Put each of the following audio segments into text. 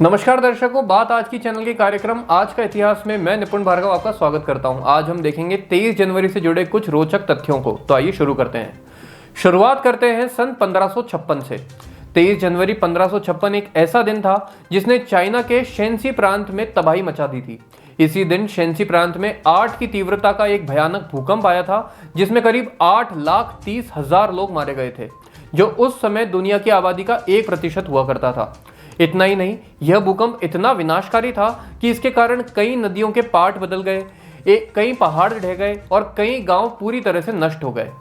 नमस्कार दर्शकों, बात आज की चैनल के कार्यक्रम आज का इतिहास में मैं निपुण भार्गव आपका स्वागत करता हूं। आज हम देखेंगे 23 जनवरी से जुड़े कुछ रोचक तथ्यों को। तो आइए शुरू करते हैं। शुरुआत करते हैं सन 1556 से। 23 जनवरी 1556 एक ऐसा दिन था जिसने चाइना के शेंसी प्रांत में तबाही मचा दी थी। इसी दिन शेंसी प्रांत में 8 की तीव्रता का एक भयानक भूकंप आया था जिसमें करीब 8,30,000 लोग मारे गए थे, जो उस समय दुनिया की आबादी का 1% हुआ करता था। इतना ही नहीं, यह भूकंप इतना विनाशकारी था कि इसके कारण कई नदियों के पाट बदल गए, कई पहाड़ ढह गए और कई गांव पूरी तरह से नष्ट हो गए।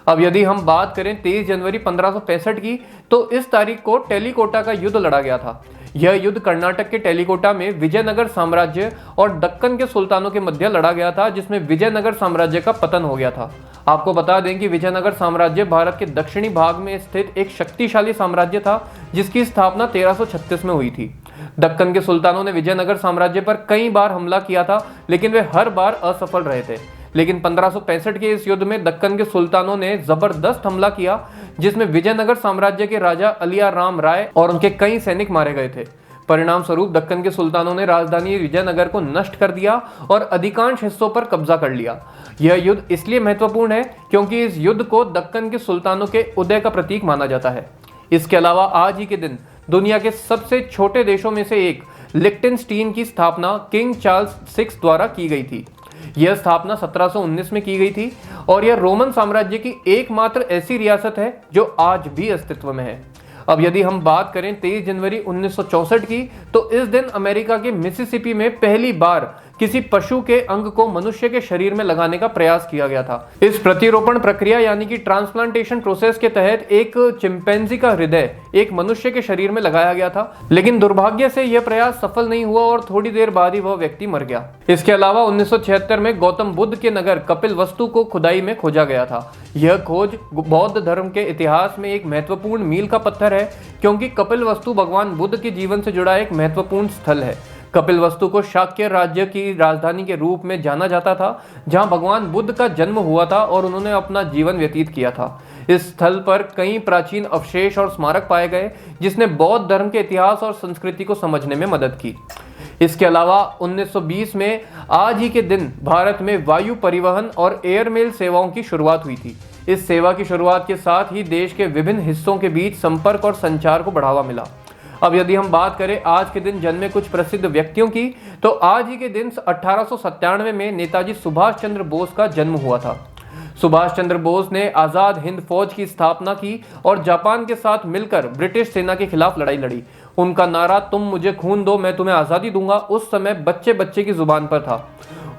अब यदि हम बात करें 23 जनवरी 1565 की, तो इस तारीख को टेलीकोटा का युद्ध लड़ा गया था। यह युद्ध कर्नाटक के टेलीकोटा में विजयनगर साम्राज्य और दक्कन के सुल्तानों के मध्य लड़ा गया था, जिसमें विजयनगर साम्राज्य का पतन हो गया था। आपको बता दें कि विजयनगर साम्राज्य भारत के दक्षिणी भाग में स्थित एक शक्तिशाली साम्राज्य था जिसकी स्थापना 1336 में हुई थी। दक्कन के सुल्तानों ने विजयनगर साम्राज्य पर कई बार हमला किया था, लेकिन वे हर बार असफल रहे थे। लेकिन 1565 के इस युद्ध में दक्कन के सुल्तानों ने जबरदस्त हमला किया, जिसमें विजयनगर साम्राज्य के राजा अलिया राम राय और उनके कई सैनिक मारे गए थे। परिणाम स्वरूप दक्कन के सुल्तानों ने राजधानी विजयनगर को नष्ट कर दिया और अधिकांश हिस्सों पर कब्जा कर लिया। यह युद्ध इसलिए महत्वपूर्ण है क्योंकि इस युद्ध को दक्कन के सुल्तानों के उदय का प्रतीक माना जाता है। इसके अलावा आज ही के दिन दुनिया के सबसे छोटे देशों में से एक लिक्टेनस्टीन की स्थापना किंग चार्ल्स 6 द्वारा की गई थी। यह स्थापना 1719 में की गई थी और यह रोमन साम्राज्य की एकमात्र ऐसी रियासत है जो आज भी अस्तित्व में है। अब यदि हम बात करें 23 जनवरी 1964 की, तो इस दिन अमेरिका के मिसिसिपी में पहली बार किसी पशु के अंग को मनुष्य के शरीर में लगाने का प्रयास किया गया था। इस प्रतिरोपण प्रक्रिया यानी कि ट्रांसप्लांटेशन प्रोसेस के तहत एक चिंपैंजी का हृदय एक मनुष्य के शरीर में लगाया गया था, लेकिन दुर्भाग्य से यह प्रयास सफल नहीं हुआ और थोड़ी देर बाद ही वह व्यक्ति मर गया। इसके अलावा 1976 में गौतम बुद्ध के नगर कपिलवस्तु को खुदाई में खोजा गया था। यह खोज बौद्ध धर्म के इतिहास में एक महत्वपूर्ण मील का पत्थर है, क्योंकि कपिलवस्तु भगवान बुद्ध के जीवन से जुड़ा एक महत्वपूर्ण स्थल है। कपिलवस्तु को शाक्य राज्य की राजधानी के रूप में जाना जाता था, जहां भगवान बुद्ध का जन्म हुआ था और उन्होंने अपना जीवन व्यतीत किया था। इस स्थल पर कई प्राचीन अवशेष और स्मारक पाए गए, जिसने बौद्ध धर्म के इतिहास और संस्कृति को समझने में मदद की। इसके अलावा 1920 में आज ही के दिन भारत में वायु परिवहन और एयरमेल सेवाओं की शुरुआत हुई थी। इस सेवा की शुरुआत के साथ ही देश के विभिन्न हिस्सों के बीच संपर्क और संचार को बढ़ावा मिला। अब यदि हम बात करें आज के दिन जन्मे कुछ प्रसिद्ध व्यक्तियों की, तो आज ही के दिन 1897 में नेताजी सुभाष चंद्र बोस का जन्म हुआ था। सुभाष चंद्र बोस ने आजाद हिंद फौज की स्थापना की और जापान के साथ मिलकर ब्रिटिश सेना के खिलाफ लड़ाई लड़ी। उनका नारा "तुम मुझे खून दो, मैं तुम्हें आजादी दूंगा" उस समय बच्चे बच्चे की जुबान पर था।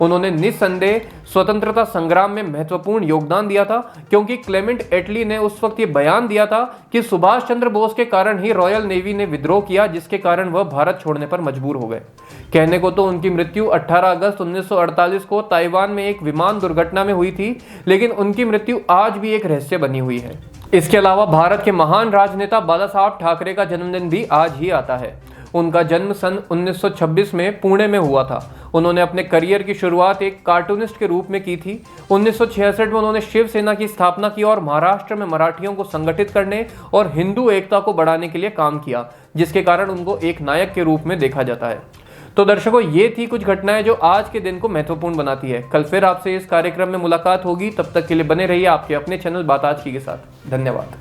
उन्होंने निस्संदेह स्वतंत्रता संग्राम में महत्वपूर्ण योगदान दिया था, क्योंकि क्लेमेंट एटली ने उस वक्त ये बयान दिया था कि सुभाष चंद्र बोस के कारण ही रॉयल नेवी ने विद्रोह किया, जिसके कारण वह भारत छोड़ने पर मजबूर हो गए। कहने को तो उनकी मृत्यु 18 अगस्त 1948 को ताइवान में एक विमान दुर्घटना में हुई थी, लेकिन उनकी मृत्यु आज भी एक रहस्य बनी हुई है। इसके अलावा भारत के महान राजनेता बाला साहब ठाकरे का जन्मदिन भी आज ही आता है। उनका जन्म सन 1926 में पुणे में हुआ था। उन्होंने अपने करियर की शुरुआत एक कार्टूनिस्ट के रूप में की थी। 1966 में उन्होंने शिवसेना की स्थापना की और महाराष्ट्र में मराठियों को संगठित करने और हिंदू एकता को बढ़ाने के लिए काम किया, जिसके कारण उनको एक नायक के रूप में देखा जाता है। तो दर्शकों, ये थी कुछ घटनाएं जो आज के दिन को महत्वपूर्ण बनाती है। कल फिर आपसे इस कार्यक्रम में मुलाकात होगी। तब तक के लिए बने रहिए आपके अपने चैनल बात आज की के साथ। धन्यवाद।